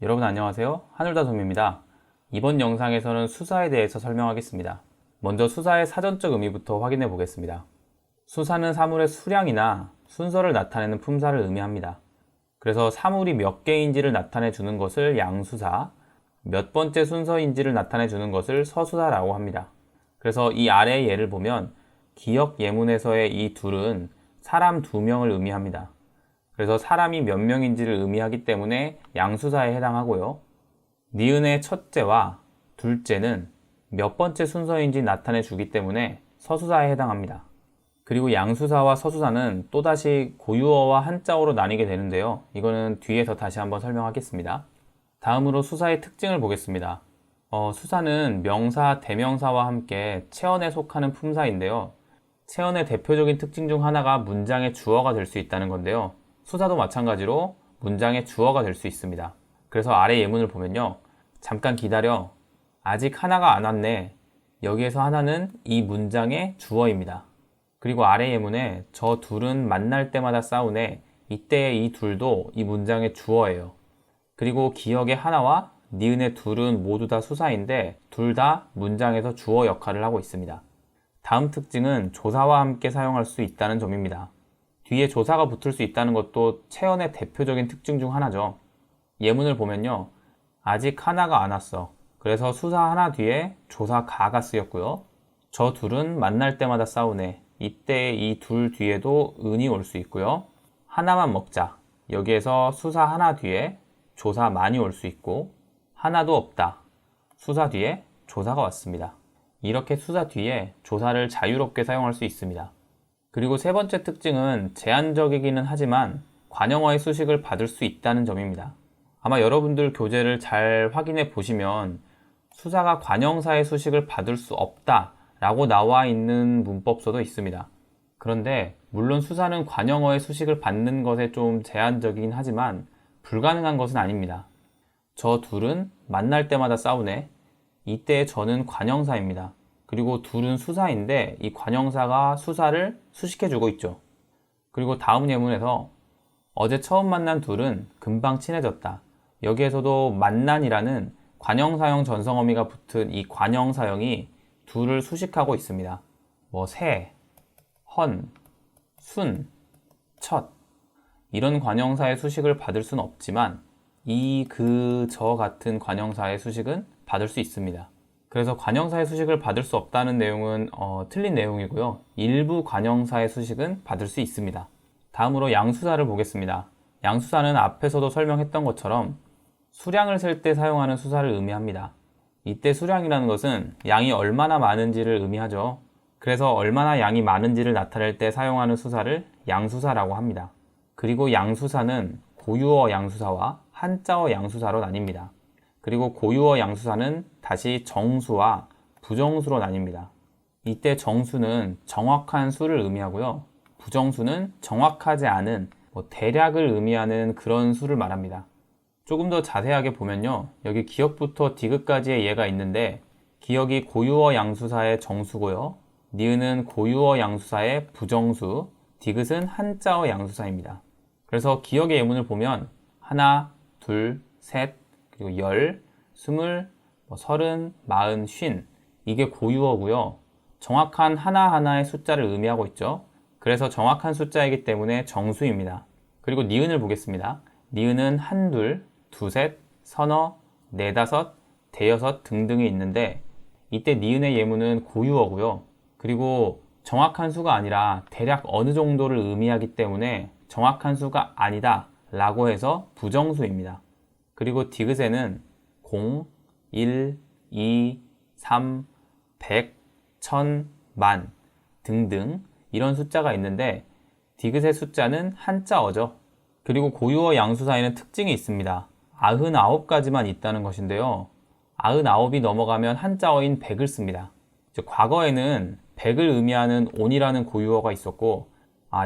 여러분 안녕하세요. 하늘다솜입니다. 이번 영상에서는 수사에 대해서 설명하겠습니다. 먼저 수사의 사전적 의미부터 확인해 보겠습니다. 수사는 사물의 수량이나 순서를 나타내는 품사를 의미합니다. 그래서 사물이 몇 개인지를 나타내 주는 것을 양수사, 몇 번째 순서인지를 나타내 주는 것을 서수사라고 합니다. 그래서 이 아래의 예를 보면 기역 예문에서의 이 둘은 사람 2명을 의미합니다. 그래서 사람이 몇 명인지를 의미하기 때문에 양수사에 해당하고요. 니은의 첫째와 둘째는 몇 번째 순서인지 나타내 주기 때문에 서수사에 해당합니다. 그리고 양수사와 서수사는 또다시 고유어와 한자어로 나뉘게 되는데요. 이거는 뒤에서 다시 한번 설명하겠습니다. 다음으로 수사의 특징을 보겠습니다. 수사는 명사, 대명사와 함께 체언에 속하는 품사인데요. 체언의 대표적인 특징 중 하나가 문장의 주어가 될 수 있다는 건데요. 수사도 마찬가지로 문장의 주어가 될 수 있습니다. 그래서 아래 예문을 보면요. 잠깐 기다려. 아직 하나가 안 왔네. 여기에서 하나는 이 문장의 주어입니다. 그리고 아래 예문에 저 둘은 만날 때마다 싸우네. 이때의 이 둘도 이 문장의 주어예요. 그리고 기역의 하나와 니은의 둘은 모두 다 수사인데 둘 다 문장에서 주어 역할을 하고 있습니다. 다음 특징은 조사와 함께 사용할 수 있다는 점입니다. 뒤에 조사가 붙을 수 있다는 것도 체언의 대표적인 특징 중 하나죠. 예문을 보면요. 아직 하나가 안 왔어. 그래서 수사 하나 뒤에 조사 가가 쓰였고요. 저 둘은 만날 때마다 싸우네. 이때 이 둘 뒤에도 은이 올 수 있고요. 하나만 먹자. 여기에서 수사 하나 뒤에 조사 많이 올 수 있고 하나도 없다. 수사 뒤에 조사가 왔습니다. 이렇게 수사 뒤에 조사를 자유롭게 사용할 수 있습니다. 그리고 세 번째 특징은 제한적이기는 하지만 관형어의 수식을 받을 수 있다는 점입니다. 아마 여러분들 교재를 잘 확인해 보시면 수사가 관형사의 수식을 받을 수 없다 라고 나와 있는 문법서도 있습니다. 그런데 물론 수사는 관형어의 수식을 받는 것에 좀 제한적이긴 하지만 불가능한 것은 아닙니다. 저 둘은 만날 때마다 싸우네. 이때 저는 관형사입니다. 그리고 둘은 수사인데 이 관형사가 수사를 수식해주고 있죠. 그리고 다음 예문에서 어제 처음 만난 둘은 금방 친해졌다. 여기에서도 만난이라는 관형사형 전성어미가 붙은 이 관형사형이 둘을 수식하고 있습니다. 새, 헌, 순, 첫 이런 관형사의 수식을 받을 수는 없지만 이, 그, 저 같은 관형사의 수식은 받을 수 있습니다. 그래서 관형사의 수식을 받을 수 없다는 내용은 틀린 내용이고요. 일부 관형사의 수식은 받을 수 있습니다. 다음으로 양수사를 보겠습니다. 양수사는 앞에서도 설명했던 것처럼 수량을 셀 때 사용하는 수사를 의미합니다. 이때 수량이라는 것은 양이 얼마나 많은지를 의미하죠. 그래서 얼마나 양이 많은지를 나타낼 때 사용하는 수사를 양수사라고 합니다. 그리고 양수사는 고유어 양수사와 한자어 양수사로 나뉩니다. 그리고 고유어 양수사는 다시 정수와 부정수로 나뉩니다. 이때 정수는 정확한 수를 의미하고요. 부정수는 정확하지 않은 대략을 의미하는 그런 수를 말합니다. 조금 더 자세하게 보면요. 여기 기역부터 디귿까지의 예가 있는데 기역이 고유어 양수사의 정수고요. 니은은 고유어 양수사의 부정수, 디귿은 한자어 양수사입니다. 그래서 기역의 예문을 보면 하나, 둘, 셋, 그리고 열, 스물, 서른, 마흔, 쉰 이게 고유어고요. 정확한 하나하나의 숫자를 의미하고 있죠. 그래서 정확한 숫자이기 때문에 정수입니다. 그리고 니은을 보겠습니다. 니은은 한둘, 두셋, 서너, 네다섯, 대여섯 등등이 있는데 이때 니은의 예문은 고유어고요. 그리고 정확한 수가 아니라 대략 어느 정도를 의미하기 때문에 정확한 수가 아니다 라고 해서 부정수입니다. 그리고 디귿에는 0, 1, 2, 3, 100, 1000, 만 등등 이런 숫자가 있는데 디귿의 숫자는 한자어죠. 그리고 고유어 양수사에는 특징이 있습니다. 99가지만 있다는 것인데요. 99이 넘어가면 한자어인 100을 씁니다. 과거에는 100을 의미하는 온이라는 고유어가 있었고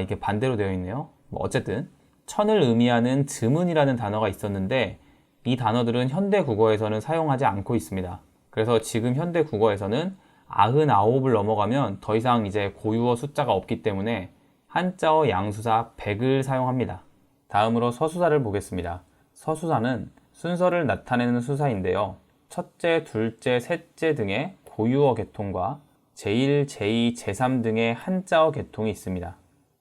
이게 반대로 되어 있네요. 어쨌든 1000을 의미하는 즈문이라는 단어가 있었는데 이 단어들은 현대 국어에서는 사용하지 않고 있습니다. 그래서 지금 현대 국어에서는 99을 넘어가면 더 이상 이제 고유어 숫자가 없기 때문에 한자어 양수사 백을 사용합니다. 다음으로 서수사를 보겠습니다. 서수사는 순서를 나타내는 수사인데요. 첫째, 둘째, 셋째 등의 고유어 계통과 제1, 제2, 제3 등의 한자어 계통이 있습니다.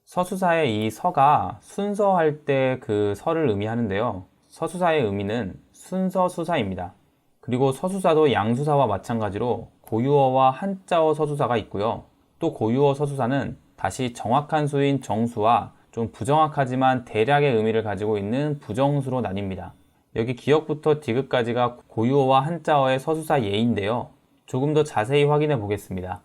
서수사의 이 서가 순서할 때 그 서를 의미하는데요. 서수사의 의미는 순서수사입니다. 그리고 서수사도 양수사와 마찬가지로 고유어와 한자어 서수사가 있고요. 또 고유어 서수사는 다시 정확한 수인 정수와 좀 부정확하지만 대략의 의미를 가지고 있는 부정수로 나뉩니다. 여기 기역부터 디귿까지가 고유어와 한자어의 서수사 예인데요. 조금 더 자세히 확인해 보겠습니다.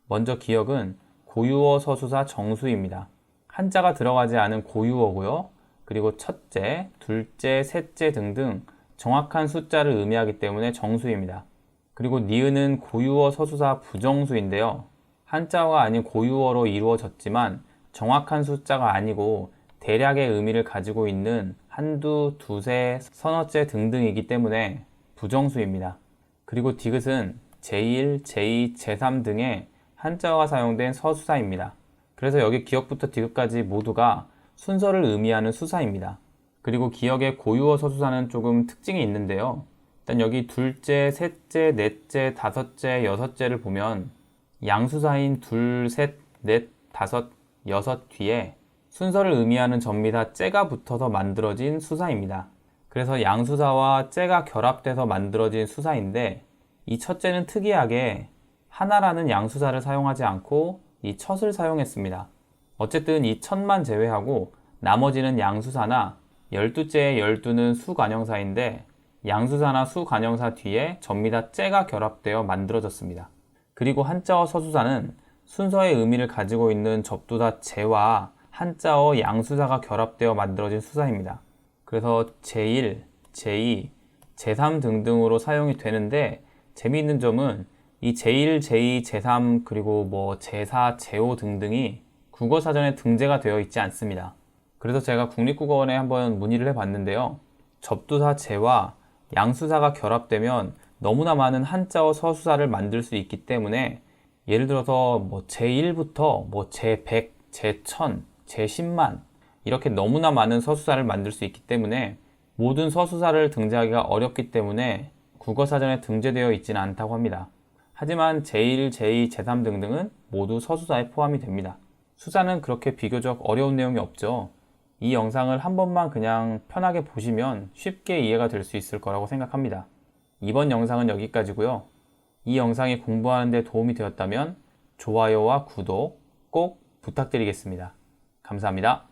먼저 기역은 고유어 서수사 정수입니다. 한자가 들어가지 않은 고유어고요. 그리고 첫째, 둘째, 셋째 등등 정확한 숫자를 의미하기 때문에 정수입니다. 그리고 니은은 고유어 서수사 부정수인데요. 한자어가 아닌 고유어로 이루어졌지만 정확한 숫자가 아니고 대략의 의미를 가지고 있는 한두, 두세, 서너째 등등이기 때문에 부정수입니다. 그리고 디귿은 제1, 제2, 제3 등의 한자어가 사용된 서수사입니다. 그래서 여기 기역부터 디귿까지 모두가 순서를 의미하는 수사입니다. 그리고 기역의 고유어 서수사는 조금 특징이 있는데요. 일단 여기 둘째, 셋째, 넷째, 다섯째, 여섯째를 보면 양수사인 둘, 셋, 넷, 다섯, 여섯 뒤에 순서를 의미하는 전미사 째가 붙어서 만들어진 수사입니다. 그래서 양수사와 째가 결합돼서 만들어진 수사인데 이 첫째는 특이하게 하나라는 양수사를 사용하지 않고 이 첫을 사용했습니다. 어쨌든 이 첫만 제외하고 나머지는 양수사나 12째의 12는 수관형사인데 양수사나 수관형사 뒤에 전미사 째가 결합되어 만들어졌습니다. 그리고 한자어 서수사는 순서의 의미를 가지고 있는 접두사 제와 한자어 양수사가 결합되어 만들어진 수사입니다. 그래서 제1, 제2, 제3 등등으로 사용이 되는데 재미있는 점은 이 제1, 제2, 제3 그리고 뭐 제4, 제5 등등이 국어사전에 등재가 되어 있지 않습니다. 그래서 제가 국립국어원에 한번 문의를 해봤는데요. 접두사 제와 양수사가 결합되면 너무나 많은 한자어 서수사를 만들 수 있기 때문에 예를 들어서 뭐 제1부터 뭐 제100, 제1000, 제10만 이렇게 너무나 많은 서수사를 만들 수 있기 때문에 모든 서수사를 등재하기가 어렵기 때문에 국어사전에 등재되어 있지는 않다고 합니다. 하지만 제1, 제2, 제3 등등은 모두 서수사에 포함이 됩니다. 수사는 그렇게 비교적 어려운 내용이 없죠. 이 영상을 한 번만 그냥 편하게 보시면 쉽게 이해가 될 수 있을 거라고 생각합니다. 이번 영상은 여기까지고요. 이 영상이 공부하는 데 도움이 되었다면 좋아요와 구독 꼭 부탁드리겠습니다. 감사합니다.